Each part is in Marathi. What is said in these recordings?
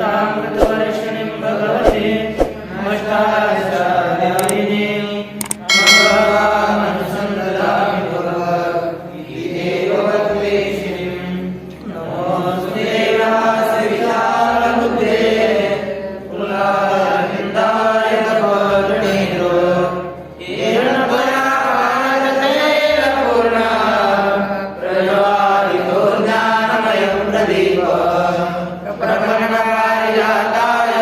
श्वेतामृतवर्षिणीं भगवती नमस्तारसादिनीं मंगलामनुसन्दधामि भगवद्गीतेवद्वेषिणीं नमोऽस्तुते व्यासविशालबुद्धे कुलारविन्दाय तपोधनेन्द्रो येन त्वया पूर्णा प्रज्वालितो ज्ञानमयं प्रदीपः प्रकरणकार्याताय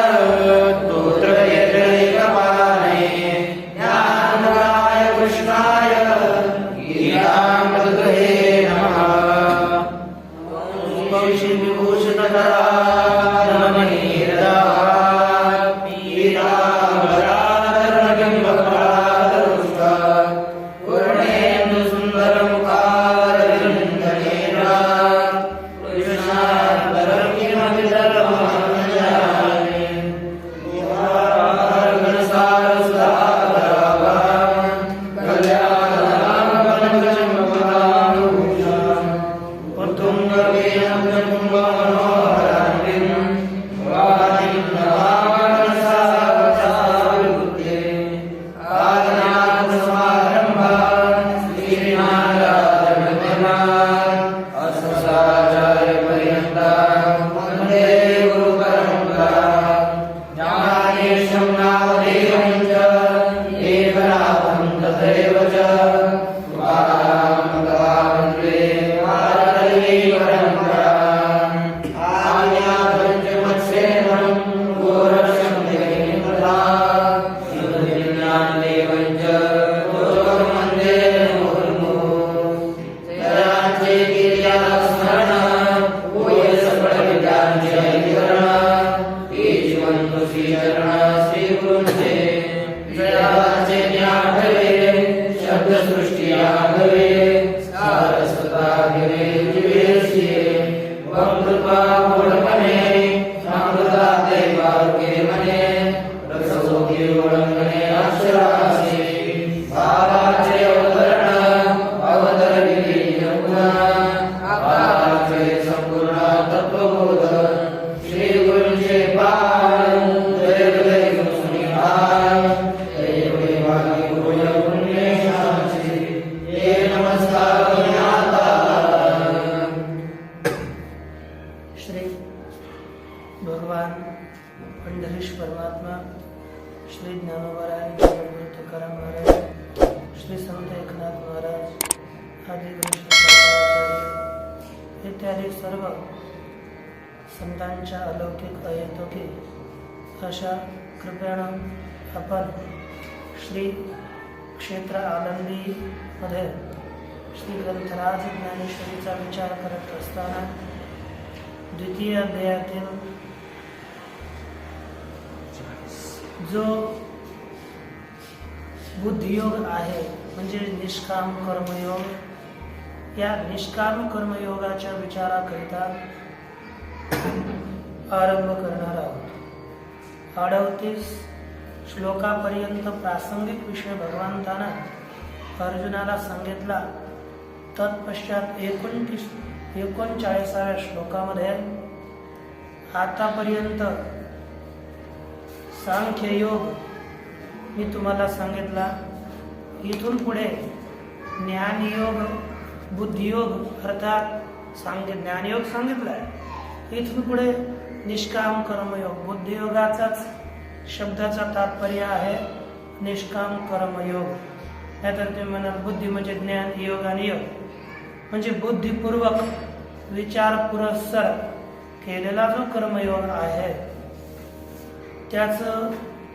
स्तोत्रयत्रैकपालये ज्ञानमुदाय कृष्णाय गीतामृतगृहे नमः। भगवान पंढरीश परमात्मा, श्री ज्ञानोबराय, तुकाराम महाराज, श्री संत एकनाथ महाराज आदि इत्यादी सर्व संतांच्या अलौकिक अयतौकिक अशा कृपेनं आपण श्री क्षेत्र आनंदी मध्ये श्री ग्रंथराज ज्ञानेश्वरीचा विचार करत असताना द्वितीय अध्यायातील जो बुद्धियोग आहे म्हणजे निष्काम कर्मयोग, या निष्काम कर्मयोगाच्या विचाराकरिता आरंभ करणार आहोत. 38 श्लोकापर्यंत प्रासंगिक विषय भगवंतानं अर्जुनाला सांगितला. तत्पश्चात 39व्या श्लोकामध्ये आतापर्यंत सांख्ययोग मी तुम्हाला सांगितला. इथून पुढे ज्ञानयोग, बुद्धियोग अर्थात ज्ञानयोग सांगितलाय. इथून पुढे निष्काम कर्मयोग, बुद्धियोगाचाच शब्दाचा तात्पर्य आहे निष्काम कर्मयोग. नाहीतर तुम्ही म्हणाल बुद्धी म्हणजे ज्ञान, योग आणि योग म्हणजे बुद्धिपूर्वक विचार पुरस्सर केलेला जो कर्मयोग आहे त्याचं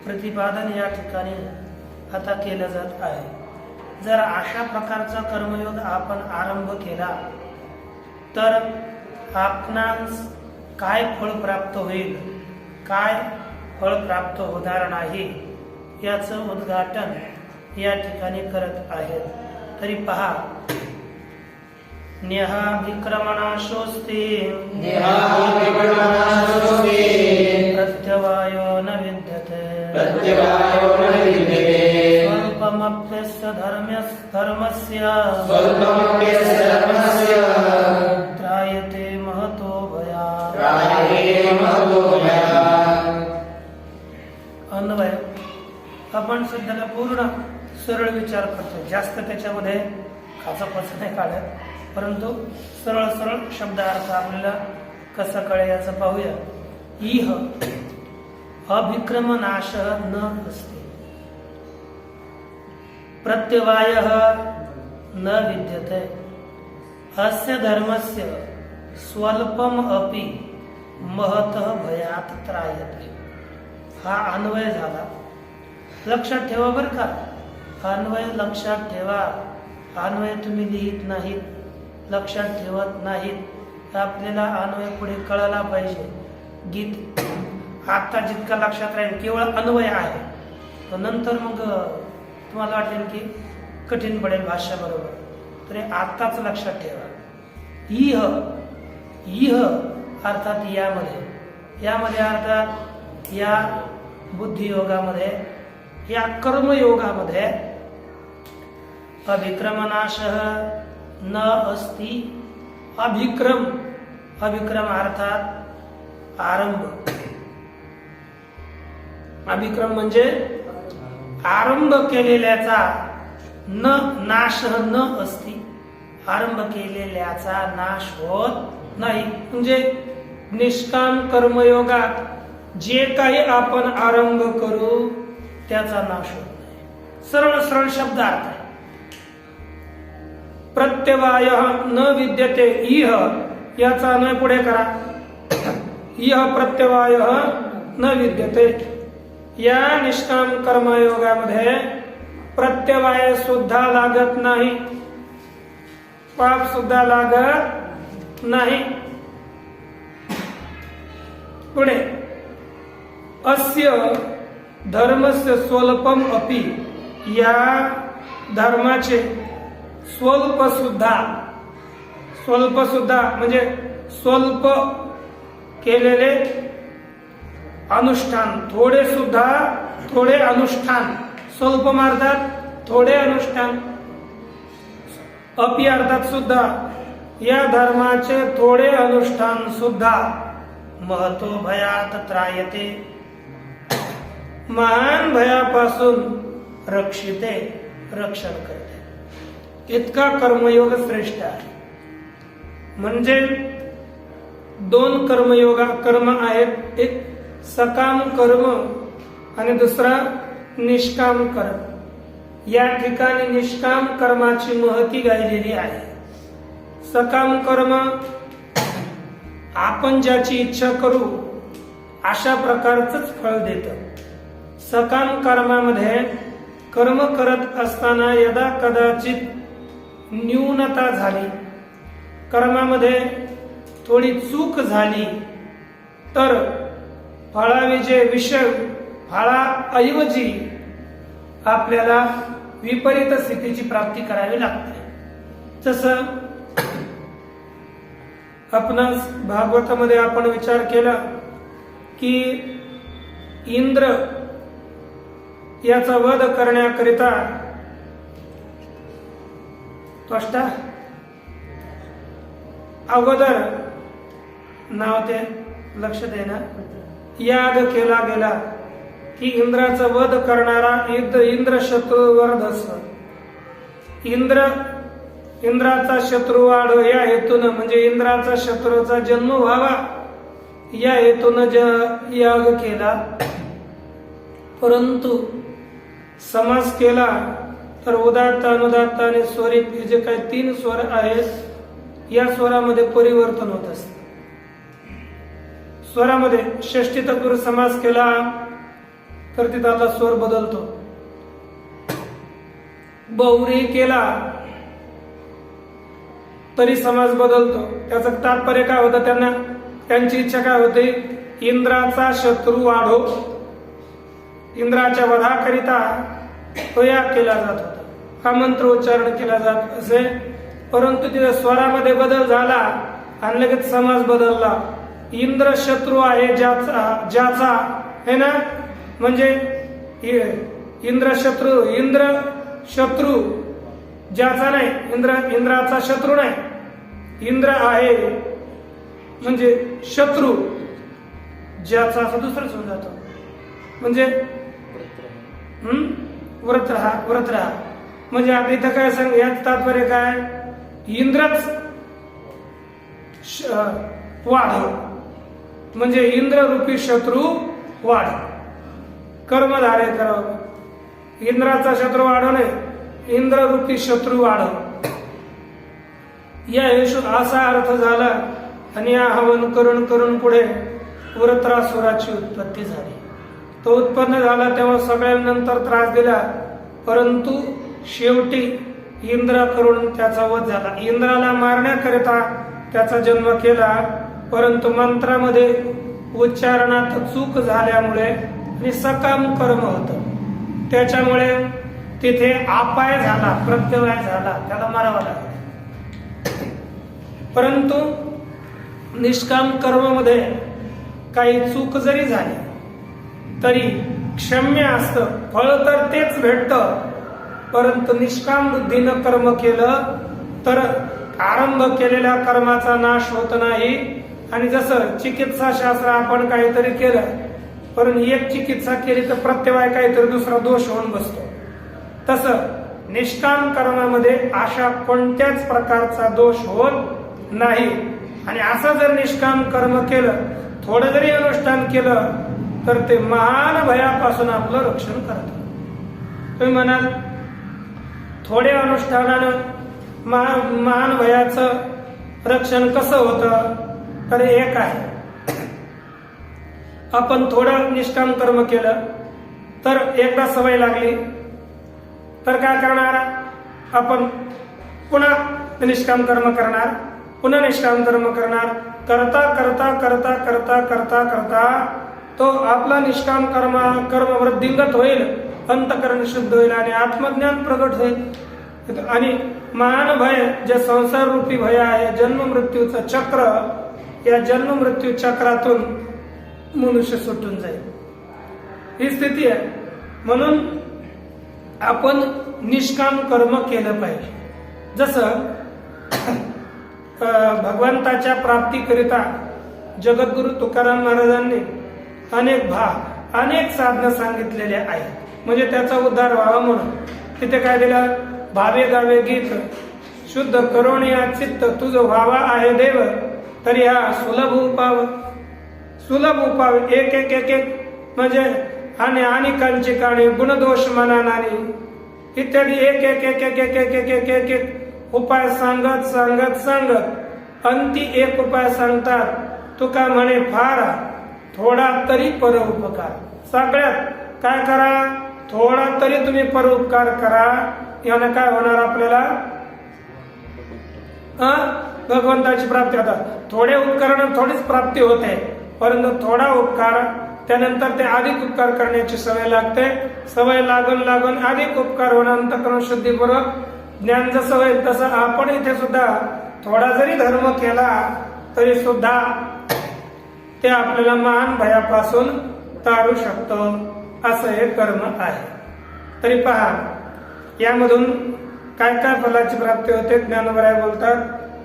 प्रतिपादन या ठिकाणी आता केलं जात आहे. जर अशा प्रकारचा कर्मयोग आपण आरंभ केला तर आपणास काय फळ प्राप्त होईल, काय फळ प्राप्त होणार नाही याचं उद्घाटन या ठिकाणी करत आहेत. तरी पहा, न्यहाभिक्रमणाशोस्ति प्रत्यवायो न विद्यते स्वल्पमप्यस्य धर्मस्य त्रायते महतो भयात्. सध्याला पूर्ण सरळ विचार करतो, जास्त त्याच्यामध्ये खाचापच नाही काढत, परंतु सरळ सरळ शब्दार्थ आपल्याला कसं कळेल याचं पाहूया. इह अभिक्रमनाश न अस्ति, प्रत्यवाय न विद्यते, अस्य धर्मस्य स्वल्पम अपि महतः भयात त्रायते. हा अन्वय झाला. लक्षात ठेवा बर का, अन्वय लक्षात ठेवा. अन्वय तुम्ही लिहित नाहीत, लक्षात ठेवत नाहीत. आपल्याला अन्वय पुढे कळायला पाहिजे. गीत आता जितका लक्षात राहील केवळ अन्वय आहे, तर नंतर मग तुम्हाला वाटेल की कठीण पडेल भाषा बरोबर. तरी आताच लक्षात ठेवा. इह अर्थात यामध्ये अर्थात या बुद्धियोगामध्ये, या कर्मयोगामध्ये अभिक्रमनाश न अस्ति. अभिक्रम अर्थात आरंभ. अभिक्रम म्हणजे आरंभ केलेल्याचा नाश न अस्ति. आरंभ केलेल्याचा नाश होत नाही. म्हणजे निष्काम कर्मयोगात जे काही आपण आरंभ करू त्याचा नाश होत नाही. सरळ सरळ शब्दार्थ आहे. प्रत्यवाय न विद्यते. इह याचा अन्वय पुढे करा. इह प्रत्यवाय न विद्यते. या निष्काम कर्मयोगामध्ये प्रत्यवाय सुद्धा लागत नाही, पाप सुद्धा लागत नाही. पुढे अस्य धर्मस्य स्वल्पम अपि. या धर्माचे स्वल्प सुद्धा म्हणजे स्वल्प केलेले अनुष्ठान, थोडे अनुष्ठान. स्वल्प अर्थात थोडे अनुष्ठान, अपि अर्थात सुद्धा. या धर्माचे थोडे अनुष्ठान सुद्धा महतो भयात त्रायते, महान भयापासून रक्षण करते. इतका कर्मयोग श्रेष्ठ आहे. म्हणजे दोन कर्म आहेत. एक सकाम कर्म आणि दुसरा निष्काम कर्म. या ठिकाणी निष्काम कर्माची महती गायलेली आहे. सकाम कर्म आपण ज्याची इच्छा करू अशा प्रकारचंच फळ देतं. सकाम कर्मामध्ये कर्म करत असताना यदा कदाचित न्यूनता झाली, कर्मामध्ये थोडी चूक झाली, तर फळाऐवजी आपल्याला विपरीत स्थितीची प्राप्ती करावी लागते. जसं आपणास भागवतामध्ये आपण विचार केला की इंद्र याचा वध करण्याकरिता त्वष्टा अगोदर नाव ते लक्ष देना याग केला गेला की इंद्राचा वध करणारा इंद्र शत्रूवर धस. इंद्राचा शत्रू वाढ या हेतून, म्हणजे इंद्राचा शत्रूचा जन्म व्हावा या हेतून याग केला. परंतु समास केला तर उदात्त, अनुदात्त आणि स्वरित हे जे काही 3 स्वर आहेत या स्वरामध्ये परिवर्तन होत असते. स्वरामध्ये षष्ठी तत्पुरुष समास केला तर तिथला स्वर बदलतो. बहुव्रीही केला तरी समास बदलतो. त्याचं तात्पर्य काय होतं, त्यांची इच्छा काय होती, इंद्राचा शत्रू वाढो, इंद्राच्या वधाकरिता तो याग केला जात होता, हा मंत्र उच्चारण केला जात असे. परंतु तिथे स्वरामध्ये बदल झाला आणि लगेच समास बदलला. इंद्र शत्रू आहे ज्याचा है ना, म्हणजे इंद्र शत्रू ज्याचा नाही, इंद्राचा शत्रू नाही, इंद्र आहे म्हणजे शत्रू ज्याचा, असं दुसरंच होऊन जातो. म्हणजे व्रत राहा. म्हणजे आता इथं काय सांग, यात तात्पर्य काय, इंद्रच वाढव, म्हणजे इंद्र रूपी शत्रू वाढ, कर्मधारे करावं. इंद्राचा शत्रू वाढवणे, इंद्र रूपी शत्रू वाढव, या असा अर्थ झाला. आणि या हवन करून करून पुढे वृत्रासुराची उत्पत्ती झाली. तो उत्पन्न झाला तेव्हा सगळ्यांनंतर त्रास दिला, परंतु शेवटी इंद्राकडून त्याचा वध झाला. इंद्राला मारण्याकरिता त्याचा जन्म केला, परंतु मंत्रामध्ये उच्चारणात चूक झाल्यामुळे आणि सकाम कर्म होतं, त्याच्यामुळे तिथे अपाय झाला, प्रत्यवाय झाला, त्याला मारावा लागला. परंतु निष्काम कर्मामध्ये काही चूक जरी झाली तरी क्षम्य असतं, फळ तर तेच भेटतं. परंतु निष्काम बुद्धीनं कर्म केलं तर आरंभ केलेल्या कर्माचा नाश होत नाही. आणि जसं चिकित्सा शास्त्र आपण काहीतरी केलं, पण एक चिकित्सा केली तर प्रत्यवाय काहीतरी दुसरा दोष होऊन बसतो, तसं निष्काम कर्मामध्ये अशा कोणत्याच प्रकारचा दोष होत नाही. आणि असं जर निष्काम कर्म केलं, थोडं जरी अनुष्ठान केलं, तर ते महान भयापासून आपलं रक्षण करतं. तुम्ही म्हणाल थोडे अनुष्ठानानं महान भयाचं रक्षण कसं होतं, तर एक आहे, आपण थोडं निष्काम कर्म केलं तर एकदा सवय लागली तर काय करणार, आपण पुन्हा निष्काम कर्म करणार, पुन्हा निष्काम कर्म करणार, करता करता करता करता करता करता तो आपला निष्काम कर्म वृद्धिंगत होईल, अंतकरण शुद्ध होईल आणि आत्मज्ञान प्रगट होईल. आणि महान भय जे संसार रूपी भय आहे, जन्म मृत्यूचं चक्र, या जन्म मृत्यू चक्रातून मनुष्य सुटून जाईल, ही स्थिती आहे. म्हणून आपण निष्काम कर्म केलं पाहिजे. जसं भगवंताच्या प्राप्तीकरिता जगद्गुरु तुकाराम महाराजांनी अनेक साधनं सांगितलेले आहेत, म्हणजे त्याचा उद्धार व्हावा म्हणून. तिथे काय दिलं, भावे गावे गीत शुद्ध करुणी चित्त तुझ व्हावा आहे देव, तरी हा सुलभ उपाव एक एक एक एक म्हणजे आणि कांची काणी गुणदोष मना नानी इत्यादी एक एक एक एक एक एक एक एक एक उपाय सांगत सांगत सांगत अंती एक उपाय सांगतात. तुका म्हणे फार थोडा तरी परोपकार. सगळ्यात काय करा, थोडा तरी तुम्ही परोपकार करा. याने काय होणार आपल्याला, भगवंताची प्राप्ती होतात. थोडे उपकरण थोडीच प्राप्ती होते, परंतु थोडा उपकार त्यानंतर ते अधिक उपकार करण्याची सवय लागते. सवय लागून लागून अधिक उपकार होणं, अंतःकरण शुद्धीपूर्वक ज्ञान जसं होईल तसं आपण इथे सुद्धा थोडा जरी धर्म केला तरी सुद्धा ते आपल्याला महान भयापासून तारू शकतो. असं हे कर्म आहे. तरी पहा, यामधून काय काय फलाची प्राप्ती होते. ज्ञानोबराय बोलतात,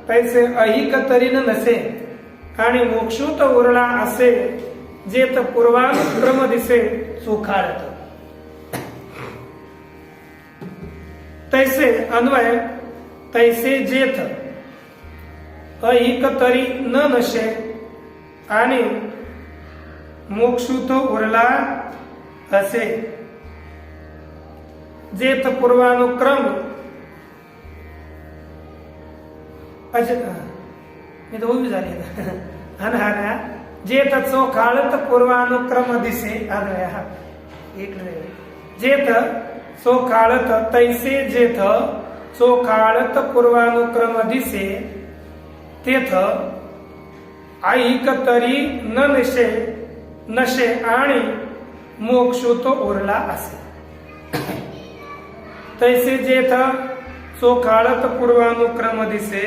तैसे अहिक तरी नसे आणि मोक्षूत उरला असे जेत पूर्वानुक्रम दिसे सुखाळत. तैसे अन्वय, तैसे जेथ अहिक तरी न नशे आणि मोक्षूत उरला असे जेथ पूर्वानुक्रम. मी तर उभी झाली हा जेथ चोखाळत पूर्वानुक्रम दिसे. एक जेथ चोखाळत, तैसे जेथ चोखाळत पूर्वानुक्रम दिसे तेथ ऐक तरी न नशे आणि मोक्षूत उरला असे. तैसे जेथ चोखाळत पूर्वानुक्रम दिसे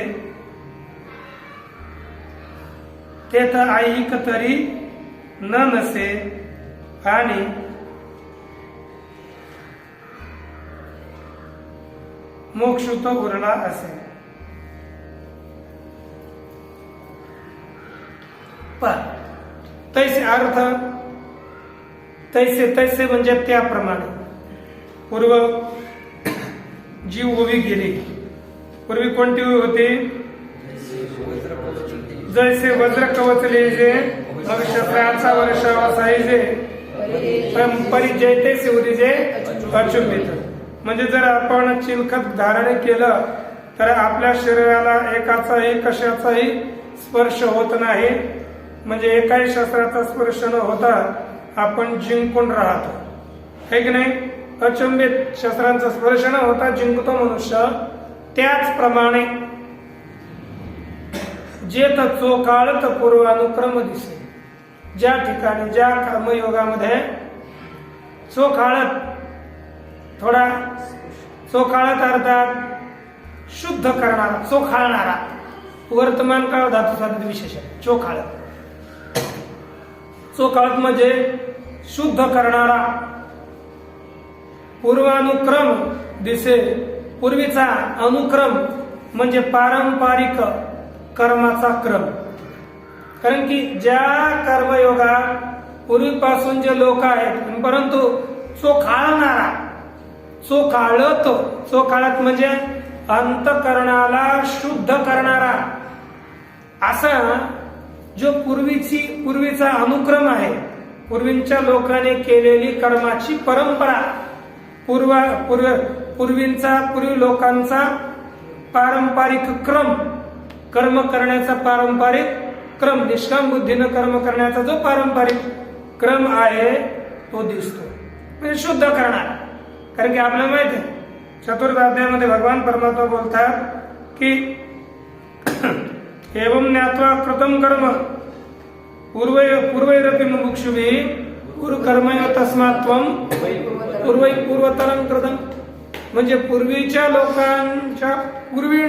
तेथ ऐक तरी न नसे आणि मोक्षूत उरला असे. तैसे अर्थ, तैसे तैसे म्हणजे त्याप्रमाणे. पूर्व जी ओवी गेली, पूर्वी कोणती ओवी होती? जैसे वज्र कवचले जे नक्षत्राचा वर्ष असायचे परिजयते शिवरी जे अचुंबित. म्हणजे जर आपण चिलखत धारण केलं तर आपल्या शरीराला एकाचाही कशाचाही स्पर्श होत नाही. म्हणजे एकाही शस्त्राचा स्पर्श न होता आपण जिंकून राहतो, है की नाही? अचंबित, शस्त्रांचा स्पर्श न होता जिंकतो मनुष्य. त्याचप्रमाणे जेत चोखाळत पूर्वानुक्रम दिसे. ज्या ठिकाणी ज्या कर्मयोगामध्ये चोखाळत, थोडा चोखाळत अर्थात शुद्ध करणारा, चोखाळणारा, वर्तमान काळ धातू साधित विशेषण चोखाळत. चोखाळत म्हणजे शुद्ध करणारा. पूर्वानुक्रम दिसे. पूर्वीचा अनुक्रम म्हणजे पारंपरिक कर्माचा क्रम. कारण की ज्या कर्मयोगात पूर्वीपासून जे लोक आहेत, परंतु चोखाळणारा, चोखाळत, चोखाळत म्हणजे अंतःकरणाला शुद्ध करणारा, असा जो पूर्वीचा अनुक्रम आहे, पूर्वीच्या लोकांनी केलेली कर्माची परंपरा, पूर्वी लोकांचा पारंपरिक क्रम, कर्म करण्याचा पारंपरिक क्रम, निष्काम बुद्धीनं कर्म करण्याचा जो पारंपरिक क्रम आहे तो दिसतो. म्हणजे शुद्ध करणार. कारण की आपल्याला माहिती आहे चतुर्थ अध्यायामध्ये भगवान परमात्मा बोलतात की एवं ज्ञात्वा कृतं कर्म पूर्वैरपि मुमुक्षुभिः कुरु कर्मैव तस्मात् त्वं पूर्वतरं कृतं. म्हणजे पूर्वीच्या लोकांच्या पूर्वी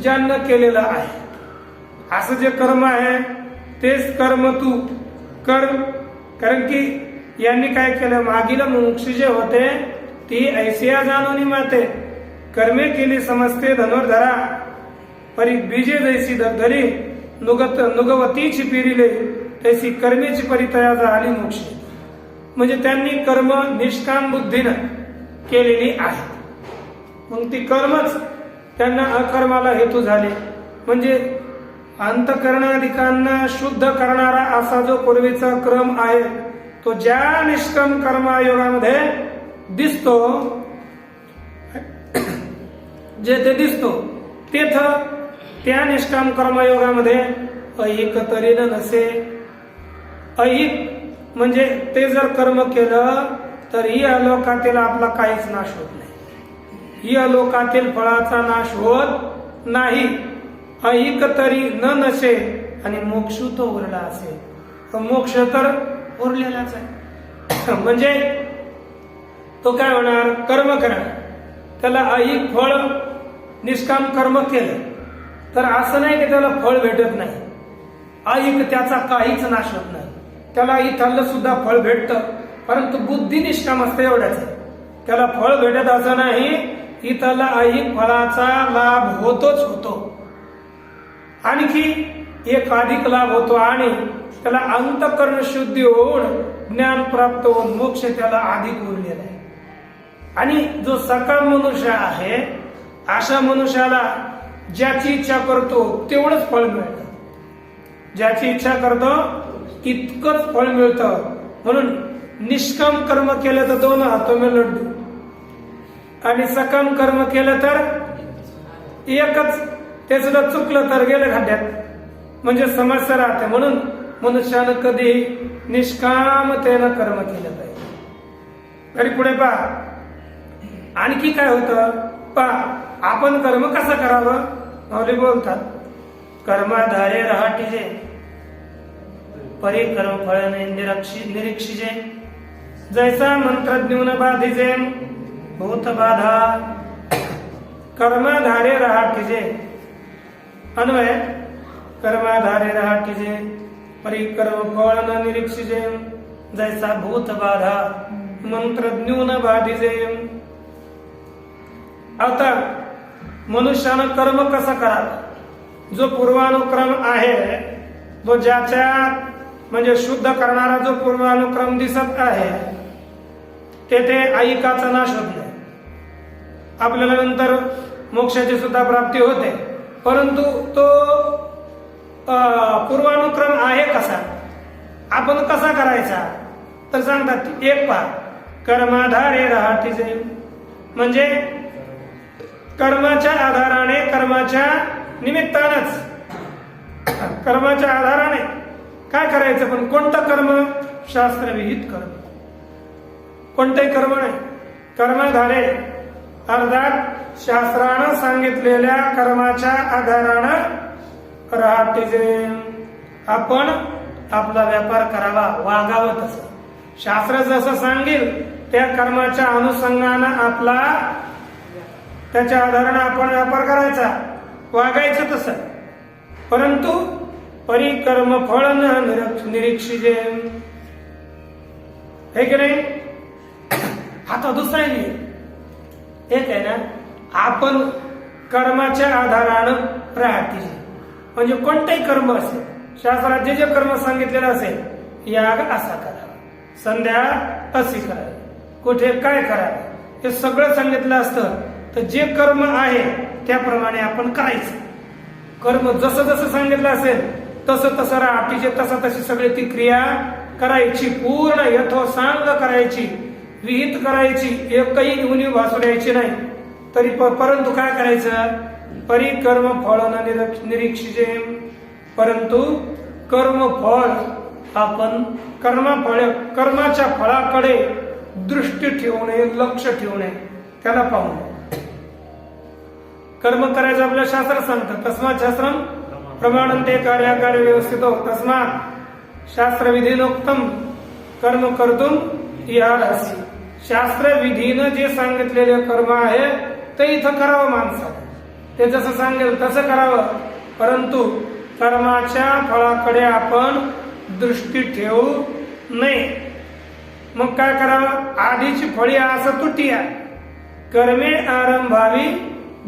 ज्यांना केलेलं आहे असं जे कर्म आहे तेच कर्म तू कर. कारण की यांनी काय केलं, मागील मुमुक्षु जे होते ती ऐसिया जाणून माते कर्मे केली समजते धनुर्धरा परी बीजे जैसी धरी नुगवतीची पिरिले तैसी कर्मेची परितया झाली मोक्ष. म्हणजे त्यांनी कर्म निष्काम बुद्धीनं केलेली आहे. मग ती कर्मच त्यांना अकर्माला हेतू झाले. म्हणजे अंतःकरणाधिकांना शुद्ध करणारा असा जो पूर्वीचा क्रम आहे तो ज्या निष्काम कर्मयोगामध्ये दिसतो, जे ते दिसतो तेथ त्या निष्काम कर्मयोगामध्ये ऐक तरीन नसे. ऐक म्हणजे ते जर कर्म केलं तर ही अलोकातील आपला काहीच नाश होत नाही, ही अलोकातील फळाचा नाश होत नाही. ऐक तरी न नसे आणि मोक्ष तो उरला असेल. मोक्ष तर उरलेलाच आहे. म्हणजे तो काय होणार, कर्म करणार, त्याला ऐक फळ निष्काम कर्म केलं तर असं नाही की त्याला फळ भेटत नाही. ऐक त्याचा काहीच नाश होत नाही, त्याला इथलं सुद्धा फळ भेटतं, परंतु बुद्धी निष्काम असते एवढ्याच आहे. त्याला फळ भेटत असं नाही, इथला ऐक फळाचा लाभ होतोच होतो, आणखी एक अधिक लाभ होतो आणि त्याला अंतःकरण शुद्धी होऊन ज्ञान प्राप्त होऊन मोक्ष त्याला अधिक उरलेला आहे. आणि जो सकाम मनुष्य आहे अशा मनुष्याला ज्याची इच्छा करतो तेवढंच फळ मिळतं, ज्याची इच्छा करतो तितकंच फळ मिळतं. म्हणून निष्काम कर्म केलं तर 2 हातों में लड्डू आणि सकाम कर्म केलं तर एकच, ते सुद्धा चुकलं तर गेलं खड्ड्यात. म्हणजे समस्या राहते. म्हणून मनुष्यानं कधी निष्कामतेनं कर्म केलं पाहिजे. तरी पुढे पहा आणखी काय होतं, पहा आपण कर्म कसं करावं. माऊली बोलतात कर्माधारे रहाटीजे परी कर्म फळ निरीक्षिजे जैसा मंत्रज्ञून बाधिजे भूत बाधा. कर्माधारे रहाटीजे अन्वय कर्माधारे रहाटीजे परी कर्म फळ न निरीक्षिजे जैसा भूत बाधा मंत्रज्ञून बाधिजे. आता मनुष्यानं कर्म कसं करावं. जो पूर्वानुक्रम आहे तो ज्याच्या म्हणजे शुद्ध करणारा जो पूर्वानुक्रम दिसत आहे तेथे ऐकाचा नाश होत नाही. आपल्याला नंतर मोक्षाची सुद्धा प्राप्ती होते, परंतु तो पूर्वानुक्रम आहे कसा, आपण कसा करायचा, तर सांगतात एक पा कर्माधारे राहतीचे, म्हणजे कर्माच्या आधाराने, कर्माच्या निमित्तानच, कर्माच्या आधाराने काय करायचं, पण कोणतं कर्म, शास्त्रविहित कर्म, कोणतंही कर्म नाही, कर्माधारे अर्थात शास्त्रानं सांगितलेल्या कर्माच्या आधारानं राहतीचे, आपण आपला व्यापार करावा, वागावं तसं, शास्त्र जसं सांगेल त्या कर्माच्या अनुषंगानं आपला, त्याच्या आधारानं आपण व्यापार करायचा, वागायचं तसं, परंतु परिकर्म फळ न निरीक्षिजे, हे की नाही. आता दुसरा एक आहे ना, आपण कर्माच्या आधारानं राहतीचे, म्हणजे कोणतेही कर्म असेल, शास्त्रात जे जे कर्म सांगितलेलं असेल, याग असा करावा, संध्या अशी करावी, कुठे काय करावं, हे सगळं सांगितलं असतं, तर जे कर्म आहे त्याप्रमाणे आपण करायचं. कर्म जसं जसं सांगितलं असेल तसं तसं राहतीचे, तसं तशी सगळी ती क्रिया करायची, पूर्ण यथोसांग करायची, विहित करायची, एकही उणीव भासू द्यायची नाही. तरी परंतु काय करायचं, परिकर्म फळ न निरीक्षिजे, परंतु कर्मफळ आपण कर्माच्या फळाकडे दृष्टी ठेवणे, लक्ष ठेवणे, त्याला पाहून कर्म करायचं आपल्या शास्त्र सांगतं. तस्मात शास्त्रम प्रमाणंते कार्याकार व्यवस्थित हो, तस्मात शास्त्रविधीनोक्तम कर्म कर्तुम इहारसी, शास्त्रविधीनं जे सांगितलेले कर्म आहे ते इथं करावं माणसाने, ते जसं सांगेल तसं करावं, परंतु कर्माच्या फळाकडे आपण दृष्टी ठेवू नये. मग काय करावं, आधीची फळी असं तुटिया कर्मे आरंभावी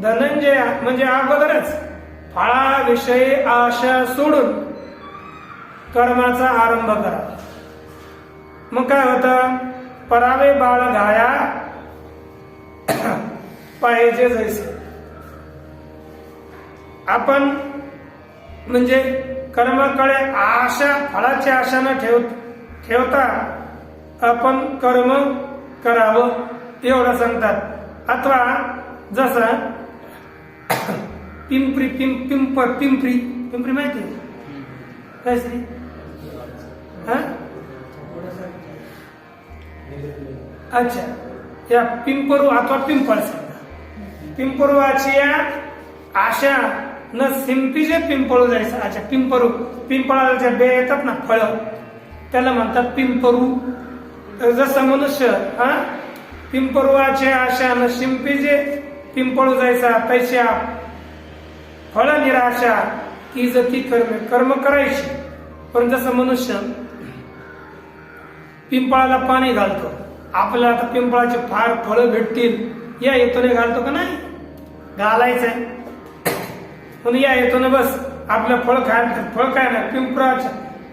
धनंजया, म्हणजे अगोदरच फळाविषयी आशा सोडून कर्माचा आरंभ करा. मग काय होतं, परावे बाळ घाया पाहिजे जैसे, आपण म्हणजे कर्माकडे आशा, फळाची आशा न ठेवता आपण कर्म करावं एवढं सांगतात. अथवा जसं पिंपरी माहिती काय श्री, अच्छा, या पिंपरू अथवा पिंपळ समजा, पिंपरुवाची या आशा न सिंपीचे पिंपळू जायचं. अच्छा, पिंपळाच्या बे येतात ना फळ, त्याला म्हणतात पिंपरू. जसं मनुष्य पिंपरुवाची आशा न शिंपीचे पिंपळू जायचा, तैशा फळ निराशा की जती कर्म करायची. पण जसं मनुष्य पिंपळाला पाणी घालतो, आपल्याला आता पिंपळाचे फार फळं भेटतील या हेतूने घालतो का नाही, घालायचंय, पण या हेतूने बस आपलं फळ काय नाही,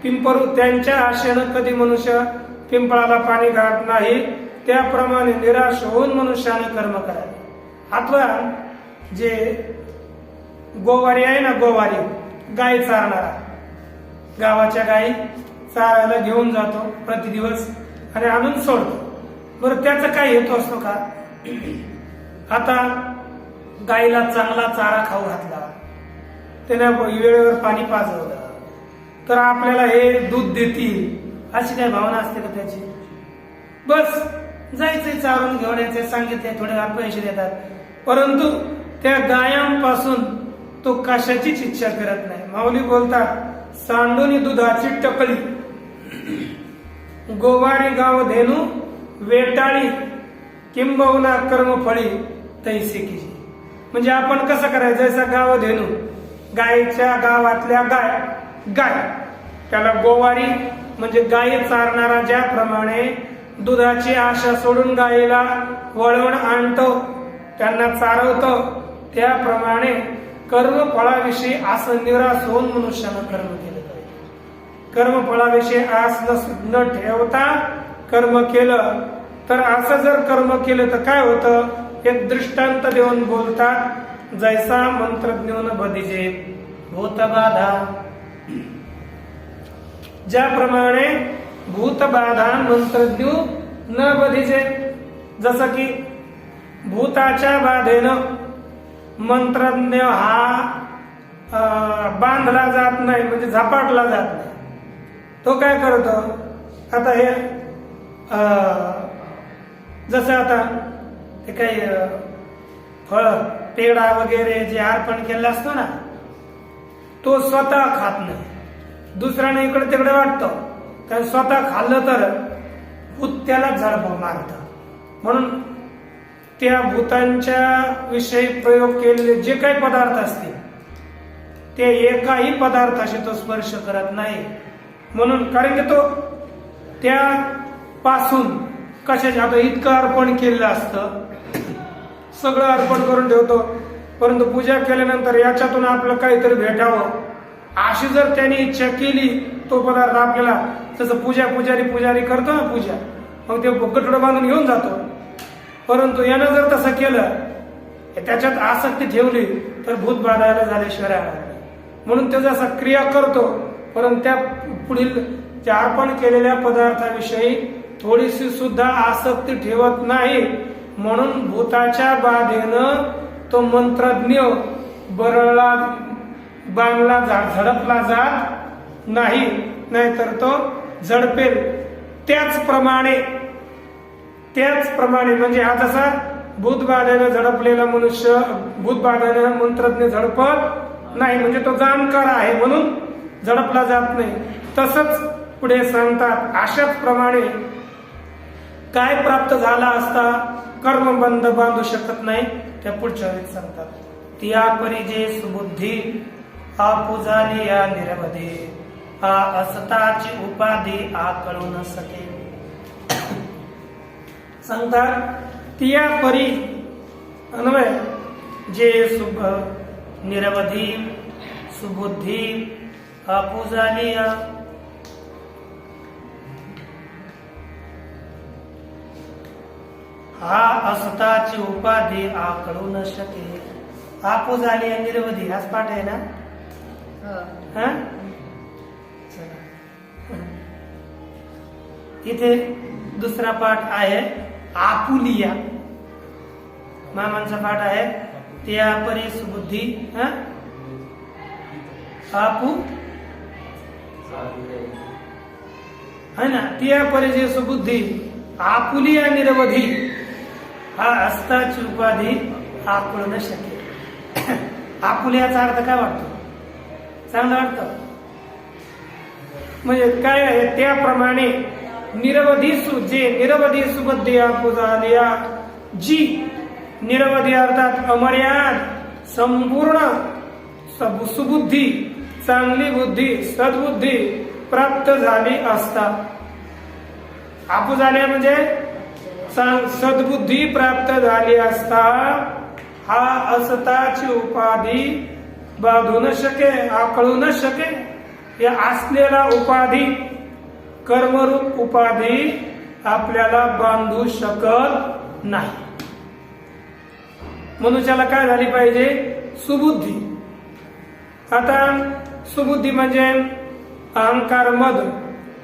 पिंपरू त्यांच्या आशेनं कधी मनुष्य पिंपळाला पाणी घालत नाही, त्याप्रमाणे निराश होऊन मनुष्याने कर्म करावे. अथवा जे गोवारी आहे ना, गोवारी गाय चारणारा, गावाच्या गायी चारायला घेऊन जातो प्रतिदिवस आणि आणून सोडतो. बरं, त्याचा काय हेतू असतो का, आता गायीला चांगला चारा खाऊ घातला, त्याने वेळेवर पाणी पाजवलं तर आपल्याला हे दूध देतील अशी काय भावना असते का त्याची. बस जायचंय चारून घेऊन यायचे, सांगितले थोडेफार पैसे देतात, परंतु त्या गायांपासून तो कशाचीच इच्छा करत नाही. माऊली बोलतात, सांडूनी दुधाची टकळी गोवारी गाव धेनू वेटाळी किंबहुना कर्मफळी तैसे की. म्हणजे आपण कसं करायचं, जसा गाव धेनू गायच्या गावातल्या गाय त्याला गोवारी म्हणजे गायी चारणारा ज्याप्रमाणे दुधाची आशा सोडून गायीला वळवून आणतो, त्यांना चारवतो, त्याप्रमाणे कर्मफळाविषयी असं निराश होऊन मनुष्यानं कर्म केलं पाहिजे. कर्मफळाविषयी आस न ठेवता कर्म केलं तर असं जर कर्म केलं तर काय होतं, एक दृष्टांत देऊन बोलतात, जैसा मंत्रज्ञ न बधिजे भूतबाधा. ज्याप्रमाणे भूतबाधा मंत्रज्ञ न बधिजे, जसं की भूताच्या बाधेनं मंत्रज्ञ हा बांधला जात नाही, म्हणजे झपाटला जात नाही. तो काय करतो, आता हे जसं आता ते काही फळ पेढा वगैरे जे अर्पण केलं असतो ना, तो स्वतः खात नाही, दुसऱ्याने इकडे तिकडे वाटतो, कारण स्वतः खाल्लं तर भूत त्याला झडप मारतं. म्हणून त्या भूतांच्या विषयी प्रयोग केलेले जे काही पदार्थ असतील ते एकाही पदार्थाशी तो स्पर्श करत नाही. म्हणून कारण की तो त्यापासून कशाचे, आता इतकं अर्पण केलेलं असतं, सगळं अर्पण करून ठेवतो, परंतु पूजा केल्यानंतर याच्यातून आपलं काहीतरी भेटावं अशी जर त्याने इच्छा केली, तो पदार्थ आपल्याला, जसं पुजारी करतो ना पूजा, मग ते गठुडं बांधून घेऊन जातो. परंतु यानं जर तसं केलं, त्याच्यात आसक्ती ठेवली, तर भूत बाधायला झाल्याशिवाय राहणार नाही. म्हणून तो जसा क्रिया करतो, परंतु त्या पुढील त्या अर्पण केलेल्या पदार्थाविषयी थोडीशी सुद्धा आसक्ती ठेवत नाही. म्हणून भूताच्या बाधेनं तो मंत्रज्ञ बरळला, बांधला, झडपला जात नाही, नाहीतर तो झडपेल. त्याचप्रमाणे म्हणजे हा जसा भूतबाधेनं झडपलेला मनुष्य भूतबाधेनं मंत्रज्ञ झडपत नाही, म्हणजे तो जाणकार आहे म्हणून झडपला जात नाही. तसंच पुढे सांगतात, अशाच प्रमाणे काय प्राप्त झाला असता कर्मबंध बांधू शकत नाही, त्या पुढच्या वेळेस सांगतात. तिया परिजे सुबुद्धी आपुजाली या निरवधी आ असताची उपाधी आ कळू न सके. सांगतात तिया परी अन्वय जे निरवधी सुबुद्धी आपुजाली या हा असताची उपाधी आकळू न शके. आपूज आली आणि निरवधी हाच पाठ आहे ना. हा इथे दुसरा पाठ आहे आपुलिया, मामांचा पाठ आहे त्या परी सुबुद्धी आपू है ना. त्या परी जे सुबुद्धी आपुलिया निरवधी हा असताची उपाधी आकळू न शके. आपुलियाचा अर्थ काय वाटतो, चांगला वाटतं. म्हणजे काय आहे, त्याप्रमाणे निरवधी जे निरवधी सुबुद्धी आपुजालिया, जी निरवधी अर्थात अमर्याद संपूर्ण सुबुद्धी, चांगली बुद्धी, सद्बुद्धी प्राप्त झाली असता. आपुजालिया म्हणजे सद्बुद्धी प्राप्त झाली असता हा असताची उपाधी बांधू न शके, आकळू न शके. या असलेला उपाधी, कर्मरूप उपाधी आपल्याला बांधू शकत नाही. मनुष्याला काय झाली पाहिजे, सुबुद्धी. आता सुबुद्धी म्हणजे अहंकार, मद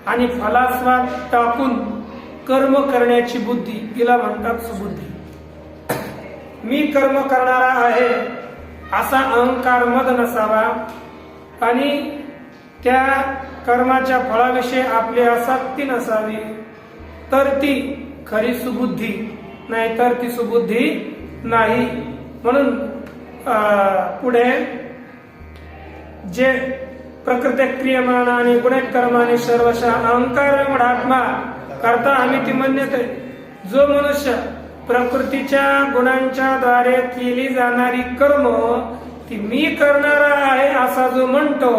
आणि फलास्वाद टाकून कर्म करण्याची बुद्धी, तिला म्हणतात सुबुद्धी. मी कर्म करणारा आहे असा अहंकार, मद नसावा आणि त्या कर्माच्या फळाविषयी आपली आसक्ती नसावी, तर ती खरी सुबुद्धी, नाही तर ती सुबुद्धी नाही. म्हणून पुढे जे प्रकृती क्रियमाण आणि गुणकर्माने सर्वशः अहंकार मूढात्मा करता आम्ही ती म्हणते. जो मनुष्य प्रकृतीच्या गुणांच्या द्वारे केली जाणारी कर्म ती मी करणारा आहे असा जो म्हणतो,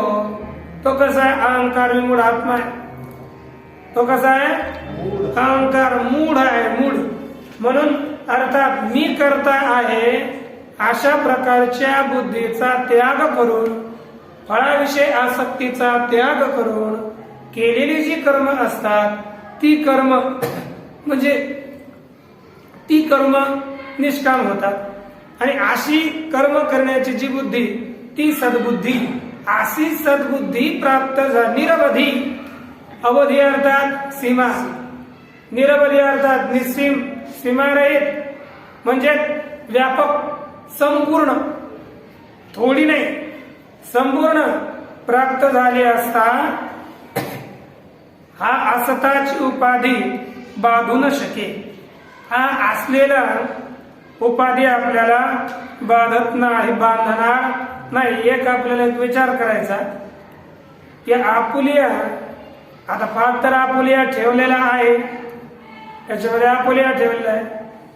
तो कसा आहे, अहंकार मूढ आत्मा आहे. तो कसा आहे, अहंकार मूढ आहे, मूढ. म्हणून अर्थात मी करता आहे अशा प्रकारच्या बुद्धीचा त्याग करून, फळाविषयी आसक्तीचा त्याग करून केलेली जी कर्म असतात ती कर्म म्हणजे ती कर्म निष्काम होतात. आणि अशी कर्म करण्याची जी बुद्धी ती सद्बुद्धी, अशी सद्बुद्धी प्राप्त निरवधी, अवधी अर्थात सीमा, निरवधी अर्थात निस्सीम, सीमारहित म्हणजे व्यापक, संपूर्ण, थोडी नाही संपूर्ण प्राप्त झाली असता हा असताची उपाधी बाधू न शके. हा असलेला उपाधी आपल्याला बाधत नाही, बांधणार नाही. एक आपल्याला एक विचार करायचा की आपुलिया, आता फार तर आपुलिया ठेवलेला आहे, त्याच्यामध्ये आपुलिया ठेवलेला आहे,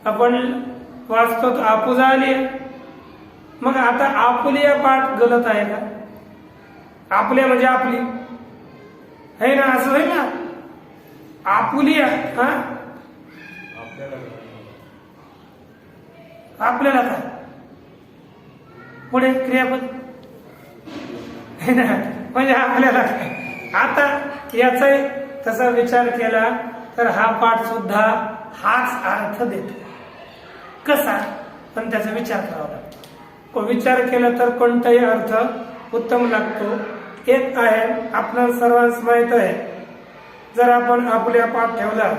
आपण वाचतो आपुजा आली. मग आता आपुलिया पाठ गलत आहे का? आपल्या म्हणजे आपली है ना, असं आहे ना. आपुलिया हा आपल्याला काय पुढे क्रियापद है ना, म्हणजे आपल्याला काय. आता याचा तसा विचार केला तर हा पाठ सुद्धा हाच अर्थ देतो. कसा? पण त्याचा विचार करावा लागतो. विचार केला तर कोणताही अर्थ उत्तम लागतो. एक आहे, आपल्या सर्वांस माहित आहे, जर आपण आपल्या पाठ ठेवला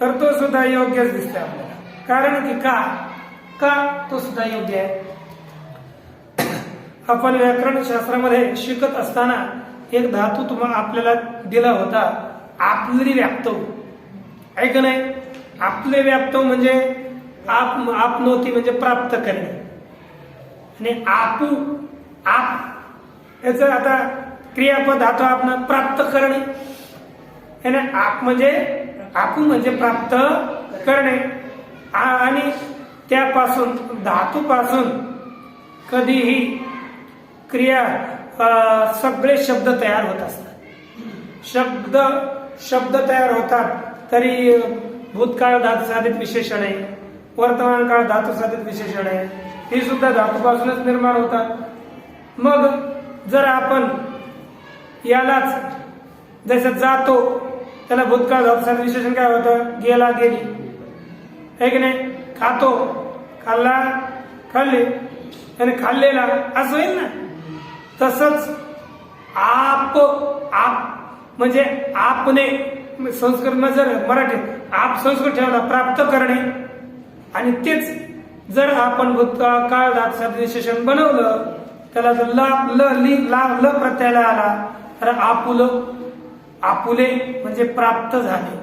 तर तो सुद्धा योग्यच दिसतो आपल्याला. कारण की का तो सुद्धा योग्य आहे. आपण व्याकरण शास्त्रामध्ये शिकत असताना एक धातू तुम्हाला आपल्याला दिला होता, आपली व्याप्तव, आहे का नाही. आपले व्याप्तव म्हणजे आपनोती म्हणजे प्राप्त करणे, आणि आपू आप याच आता क्रियापद धातू आपण प्राप्त करणे है ना. आप म्हणजे आपू म्हणजे प्राप्त करणे. आणि त्यापासून धातूपासून कधीही क्रिया सगळे शब्द तयार होत असतात. शब्द तयार होतात तरी भूतकाळ धातू साधित विशेषण आहे, वर्तमान काळ धातू साधित विशेषण आहे, ही सुद्धा धातूपासूनच निर्माण होतात. मग जर आपण यालाच जसं जातो त्याला भूतकाळ धातू साधित विशेषण काय होतं? गेला, गेली, है की नाही. खातो, खाल्ला, खाल्ले, आणि खाल्लेला, असं होईल ना. तसंच आप म्हणजे आपने, संस्कृत जर मराठीत आप संस्कृत ठेवला प्राप्त करणे, आणि तेच जर आपण भूतकाळ धातू साधित विशेषण बनवलं त्याला जर ल प्रत्ययाला आला तर आपुले म्हणजे प्राप्त झाले.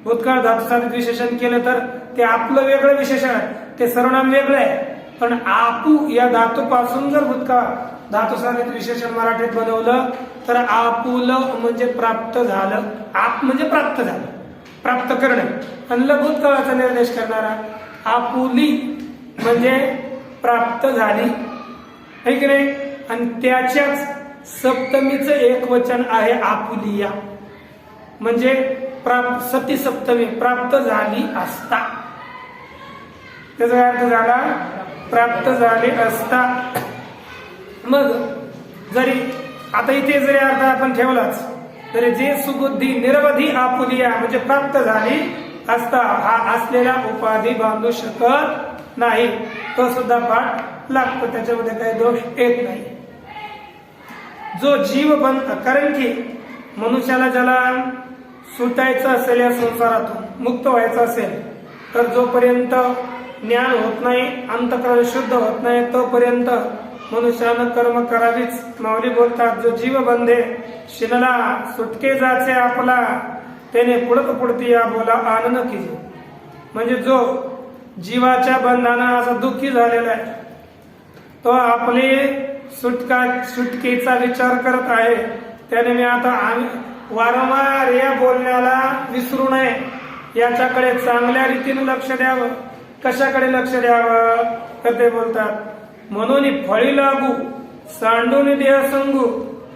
भूतकाळ धातू साधित विशेषण केलं तर ते आपलं वेगळं विशेषण आहे, ते सर्वनाम वेगळं आहे. पण आपू या धातूपासून जर भूतकाळ धातू साधित विशेषण मराठीत बनवलं तर आपुल म्हणजे प्राप्त झालं. आप म्हणजे प्राप्त झालं, प्राप्त करणे. आणि ल भूतकाळाचा निर्देश करणारा आपुली म्हणजे प्राप्त झाली, है की नाही. आणि त्याच्याच सप्तमीचं एक वचन आहे आपुलिया, म्हणजे सती सप्तमी प्राप्त झाली असता. त्याचा अर्थ झाला प्राप्त झाले असता. मग जरी आता इथे जरी अर्थ आपण ठेवलाच तरी जे सुबुद्धी निरवधी आपुलिया म्हणजे प्राप्त झाली असता हा असलेला उपाधी बांधू शकत नाही, तो सुद्धा पाठ लागतो, त्याच्यामध्ये काही दोष येत नाही. जो जीव कारण की मनुष्याला ज्याला सुटायचं असेल, या संसारातून मुक्त व्हायचं असेल, तर जोपर्यंत ज्ञान होत नाही, अंतःकरण शुद्ध होत नाही, तोपर्यंत मनुष्यानं कर्म करावीच. माऊली बोलतात, जो जीव बंधे शिनला सुटके जाचे आपला, त्याने पुढत पुढती या बोला आनंद कीजे. म्हणजे जो जीवाच्या बंधानं असा दुःखी झालेला आहे, तो आपले सुटकेचा विचार करत आहे. त्याने मी आता वारंवार या बोलण्याला विसरू नये, याच्याकडे चांगल्या रीतीने लक्ष द्यावं. कशाकडे लक्ष द्यावं तर ते बोलतात, म्हणून फळी लागू सांडून देह संगू,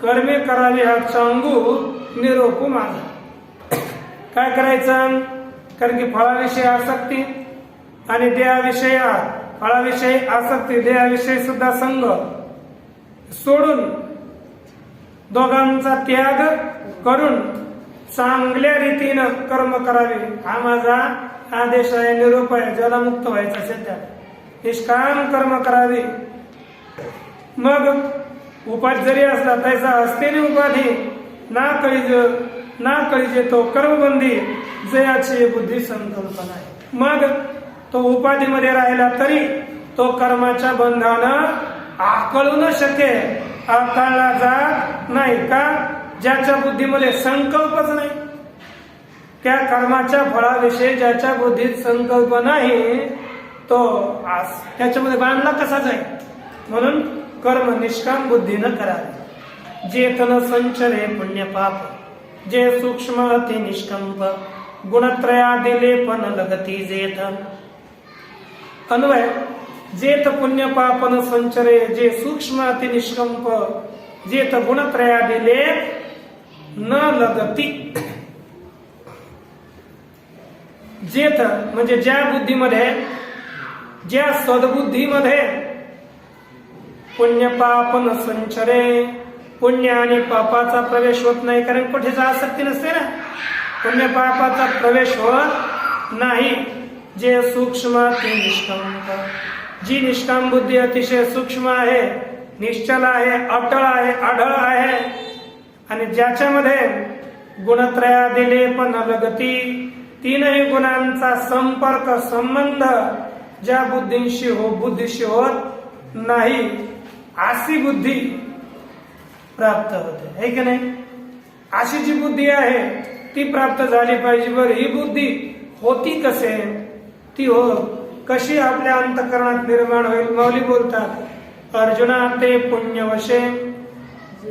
कर्मे करावी हा चांगू निरोपू माझा. काय करायचं? कारण की फळाविषयी आसक्ती आणि देहाविषयी फळाविषयी आसक्ती, देहाविषयी सुद्धा संग सोडून दोघांचा त्याग करून चांगल्या रीतीनं कर्म करावे हा माझा आदेश आहे, निरोप आहे. ज्याला मुक्त व्हायचं असेल त्या निष्काम कर्म करावे. मग उपाधी जरी असला त्याचा असतेली उपाधी ना कळीजे तो कर्मबंदी जयाची बुद्धी संकल्पना आहे. मग तो उपाधीमध्ये राहिला तरी तो कर्माच्या बंधानं आकळू न शके, आकळला जात नाही का? ज्याच्या बुद्धीमध्ये संकल्पच नाही, त्या कर्माच्या फळाविषयी ज्याच्या बुद्धीत संकल्प नाही तो त्याच्यामध्ये बांधला कसा जाईल. म्हणून कर्म निष्काम बुद्धीनं करावे. जेतन संचरे पुण्य पाप, जे सूक्ष्म ते निष्कंप, गुणत्रयादि लेपन लगती जेथ. अन्वय जेत पुण्य पापन संचरे, जे सूक्ष्म अति निष्कंप, जेत गुणत्रयादि लेप न लगती. जेत म्हणजे ज्या बुद्धीमध्ये, ज्या सद्बुद्धीमध्ये पुण्य पाप न संचरे, पुण्य आणि पापाचा प्रवेश होत नाही. कारण कुठेच आसक्ती नसते ना, पुण्य पापाचा प्रवेश होत नाही. जे सूक्ष्म ते निष्काम, जी निष्काम बुद्धी अतिशय सूक्ष्म आहे, निश्चल आहे, अटळ आहे, आढळ आहे, आणि ज्याच्यामध्ये गुणत्रयादि लेपन लगती, तीनही गुणांचा संपर्क संबंध ज्या बुद्धीशी होत नाही, अशी बुद्धी प्राप्त होते. है की नाही? अशी जी बुद्धी आहे ती प्राप्त झाली पाहिजे. बरं, ही बुद्धी होती कसे? ती कशी आपल्या अंतःकरणात निर्माण होईल? माऊली बोलतात, अर्जुना ते पुण्यवशे,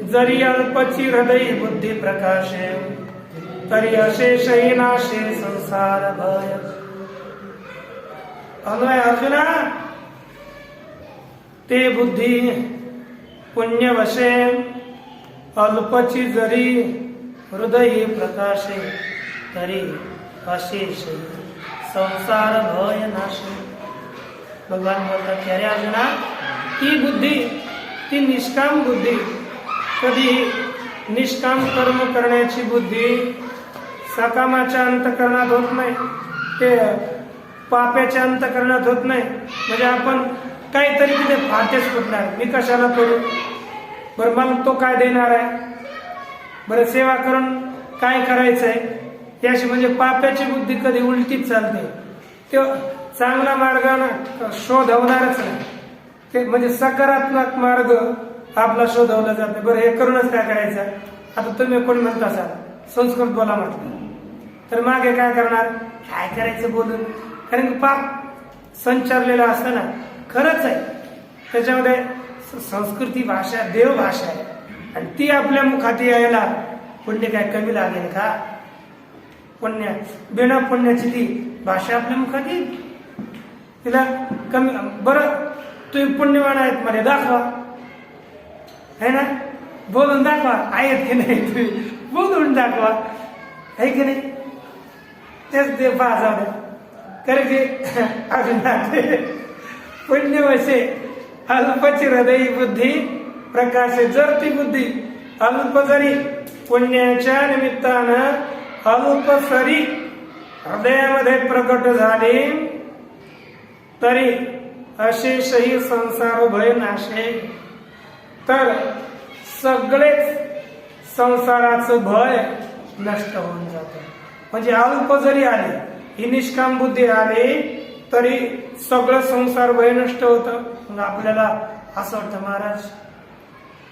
जरी अल्पची हृदय बुद्धी प्रकाशे, तरी अशेषही नाशे संसार भय. अन्वय, अर्जुना ते बुद्धी पुण्यवशे, अल्पची जरी हृदय प्रकाशे, तरी अशेष संसार भय नाशे. भगवान बोलतात की अरे अर्जुना, ती बुद्धी, ती निष्काम बुद्धी, कधी निष्काम कर्म करण्याची बुद्धी सकामाच्या अंतःकरणात होत नाही, ते पाप्याच्या अंतःकरणात होत नाही. म्हणजे आपण काहीतरी तिथे फाटेच फुटणार, मी कशाला करू, बरं मला तो काय देणार आहे, बरं सेवा करून काय करायचंय, याशी म्हणजे पाप्याची बुद्धी कधी उलटीच चालते. ते चांगला मार्गाने शोधवणारच नाही, ते म्हणजे सकारात्मक मार्ग आपला शोधवला जाते. बरं, हे करूनच काय करायचं? आता तुम्ही कोण म्हणता असाल संस्कृत बोला म्हटलं तर मागे काय करणार, काय करायचं बोलून, कारण की पाप संचारलेला असतं ना. खरंच आहे, त्याच्यामध्ये संस्कृती भाषा देव भाषा आहे, आणि ती आपल्या मुखात यायला पुण्य काय कमी लागेल का? पुण्य बिना पुण्याची ती भाषा आपल्या मुखात येईल, तिला कमी. बरं, तुम्ही पुण्यवान आहेत मला दाखवा, है ना, बोलून दाखवा. आहेत की नाही, तुम्ही बोलून दाखवा, आहे की नाही? तेच ते पाहा कारण की अजून पुण्यवशे अल्पची हृदय बुद्धी प्रकाशे. जर ती बुद्धी अल्प जरी पुण्याच्या निमित्तानं अल्प सरी हृदयामध्ये प्रकट झाली, तरी अशेषही संसार भय नाशे. तर सगळेच संसाराचं भय नष्ट होऊन जातं. म्हणजे अल्प जरी आली, ही निष्काम बुद्धी आली, तरी सगळं संसार भय नष्ट होतं. मग आपल्याला असं वाटतं, महाराज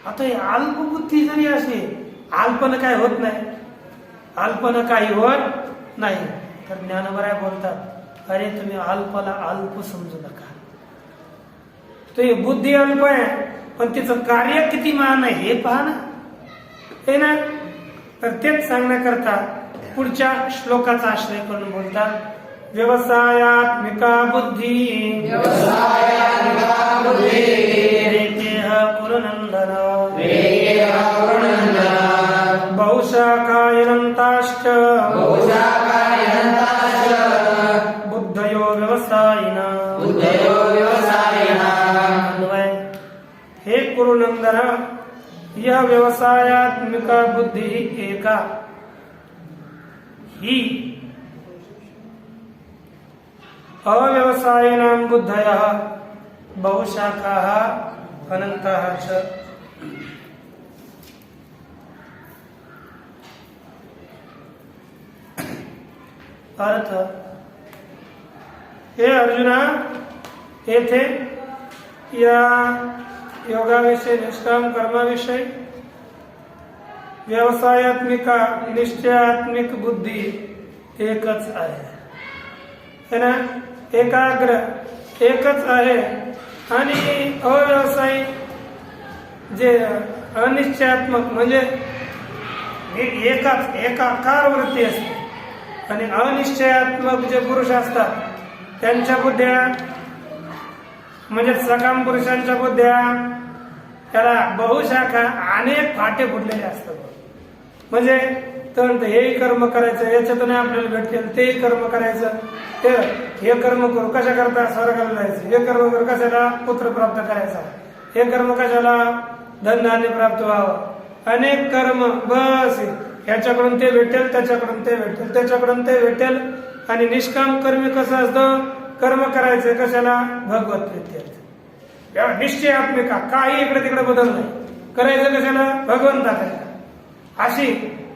आता ही अल्प बुद्धी जरी असली, अल्पनं काय होत नाही, अल्पनं काही होत नाही. तर ज्ञानोबराय बोलतात, अरे तुम्ही अल्पाला अल्प समजू नका. तो बुद्धी अल्प आहे, पण तिचं कार्य किती महान आहे हे पहा ना, हे ना. तर तेच सांगण्याकरता पुढच्या श्लोकाचा आश्रय करून बोलतात, व्यवसायात्मिका बुद्धी, व्यवसायात्मिका बुद्धी, रेतेह कुरुनंदन, रेतेह कुरुनंदन, बहुशाखायनन्ताश्च, बहुशाखायनन्ताश्च, बुद्धयो व्यवसायिना, बुद्धयो व्यवसायिना. हे कुरुनंदन, यह व्यवसायात्मिका बुद्धि एका, ही अव्यवसायिनां बुद्धयः बहुशाखाः अनंताः च। अर्थ, हे अर्जुना, येथे या योगाविषयी, निष्काम कर्माविषयी व्यवसायात्मिका निश्चयात्मिक बुद्धी एकच आहे, है ना? एकाग्र एकच आहे आणि अव्यवसायी जे अनिश्चयात्मक म्हणजे एकाकार वृत्ती असते आणि अनिश्चयात्मक जे पुरुष असतात त्यांच्या बुद्ध्या म्हणजे सकाम पुरुषांच्या बुद्ध्या त्याला बहुशाखा अनेक फाटे फुटलेले असतात. म्हणजे तर हेही कर्म करायचं, याच्यातून आपल्याला भेटेल, तेही कर्म करायचं, ते हे कर्म करू कशा करता स्वर्गाला जायचं, हे कर्म करू कशाला पुत्र प्राप्त करायचा, हे कर्म कशाला धनधान्य प्राप्त व्हावं, अनेक कर्म, बस ह्याच्याकडून ते भेटेल, त्याच्याकडून ते भेटेल, त्याच्याकडून ते भेटेल. आणि निष्काम कर्मी कसं असतं, कर्म करायचं कशाला, भगवत प्रीत्यर्थ, निश्चयात्मिका, काही इकडे तिकडे बदल नाही, करायचं कशाला, भगवंताकडे. अशी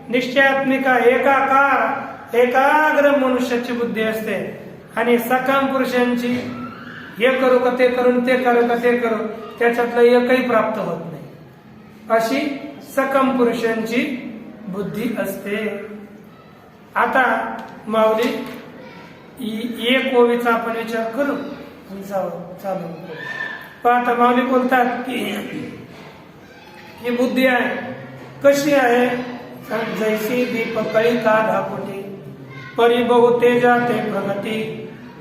निश्चयात्मिका एकाकार एकाग्र मनुष्याची बुद्धी असते. आणि सकाम पुरुषांची हे करू का ते करून, ते करू का ते करू, त्याच्यातलं एकही प्राप्त होत नाही, अशी सकाम पुरुषांची बुद्धी असते. आता माऊली एक ओवीचा आपण विचार करू चालू. पण आता माऊली बोलतात की ही बुद्धी आहे कशी आहे, जैसी दीपकळी का धापुटी परी बहुतेजा ते प्रगती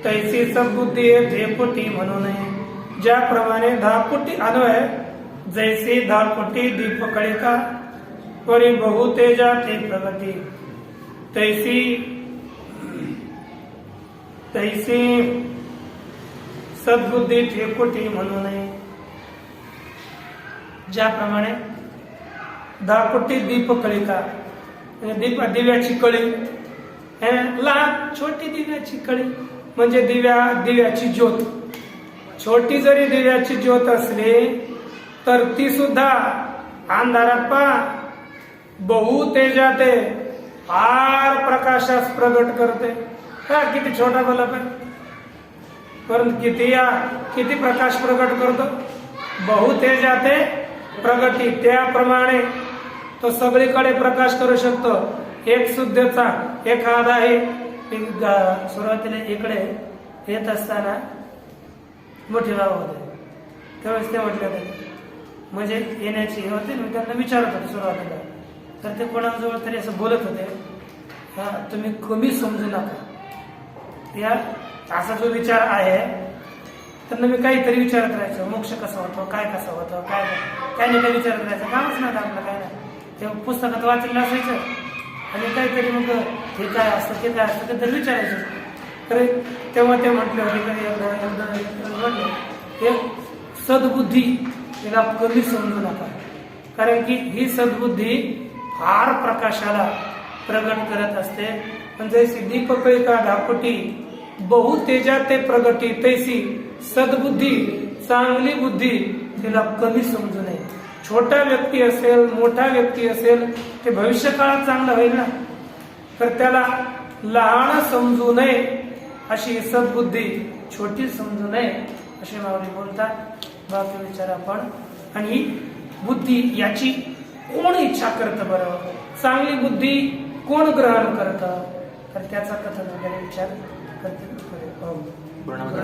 तैसी सबुद्धी धेपुटी म्हणू नये. ज्याप्रमाणे धापुटी अन्वय, जैसी धापुटी दीपकळी का परी बहुतेजा ते प्रगती तैसी तैसी सद्बुद्धी ठेकुटी म्हणू नये. ज्याप्रमाणे धापुटी दीपकळिका दिव्याची कळी, लहान छोटी दिव्याची कळी म्हणजे दिव्याची ज्योत. छोटी जरी दिव्याची ज्योत असली तर ती सुद्धा अंधारात बहु तेजाते फार प्रकाशास प्रगट करते. का किती छोटा बल्ब आहे परंतु किती प्रकाश प्रगट करतो, बहु तेजाते प्रगती. त्याप्रमाणे तो सगळीकडे प्रकाश करू शकतो. एक शुद्धचा एखादाही सुरुवातीला इकडे येत असताना मोठे बाबा होते, त्यावेळेस ते म्हटले होते म्हणजे येण्याची हे होते. मी त्यांना विचारत होते सुरुवातीला, तर ते कोणाजवळ तरी असं बोलत होते, हा तुम्ही कमी समजू नका, या असा जो विचार आहे. त्यांना मी काहीतरी विचारत राहायचो, मोक्ष कसा होतो, काय कसा होतो, काय काही काही विचारत राहायचं, कामच नाही आपलं काय नाही. ते पुस्तकात वाचलेलं असायचं आणि काहीतरी मग हे काय असतं ते काय असतं ते विचारायचं. तर तेव्हा ते म्हटले होते हे सद्बुद्धी तिला कमी समजू नका, कारण की ही सद्बुद्धी फार प्रकाशाला प्रगट करत असते. पण जैसी दीपकळिका धापटी बहु तेजा ते प्रगटी तैसी सद्बुद्धी चांगली बुद्धी तिला कमी समजू नये. छोटा व्यक्ती असेल मोठा व्यक्ती असेल ते भविष्य काळात चांगला होईल ना, तर त्याला लहान समजू नये, अशी सद्बुद्धी छोटी समजू नये असे माऊली बोलतात. बाकी विचार आपण. आणि ही बुद्धी याची कोण इच्छा करतं बरं, चांगली बुद्धी कोण ग्रहण करतं, तर त्याचा कथन वगैरे विचार करते. गुरुनाथ